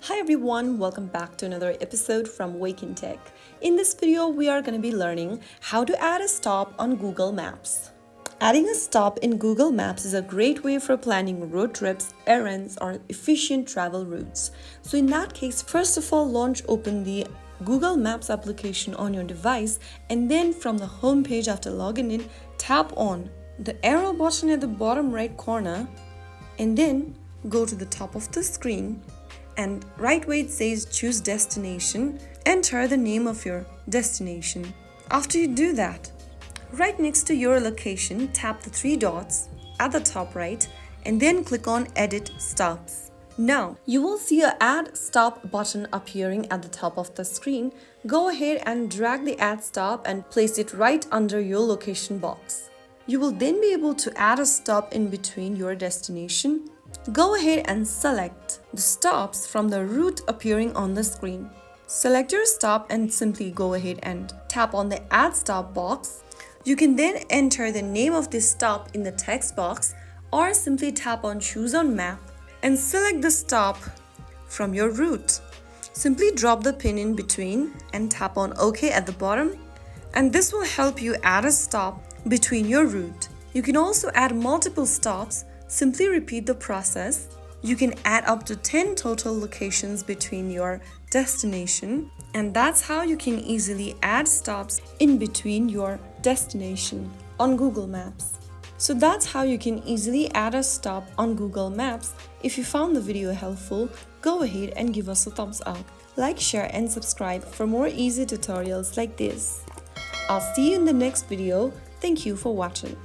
Hi everyone, welcome back to another episode from Wake&Tech. In this video, we are going to be learning how to add a stop on Google Maps. Adding a stop in Google Maps is a great way for planning road trips, errands, or efficient travel routes. So in that case, first of all, open the Google Maps application on your device, and then from the home page after logging in, tap on the arrow button at the bottom right corner, and then go to the top of the screen. And right where it says choose destination, enter the name of your destination. After you do that, right next to your location, tap the three dots at the top right and then click on edit stops. Now, you will see a add stop button appearing at the top of the screen. Go ahead and drag the add stop and place it right under your location box. You will then be able to add a stop in between your destination. Go ahead and select the stops from the route appearing on the screen. Select your stop and simply go ahead and tap on the add stop box. You can then enter the name of this stop in the text box or simply tap on choose on map and select the stop from your route. Simply drop the pin in between and tap on OK at the bottom, and this will help you add a stop between your route. You can also add multiple stops. Simply repeat the process. You can add up to 10 total locations between your destination, and that's how you can easily add stops in between your destination on Google Maps. So that's how you can easily add a stop on Google Maps. If you found the video helpful, go ahead and give us a thumbs up. Like, share, and subscribe for more easy tutorials like this. I'll see you in the next video. Thank you for watching.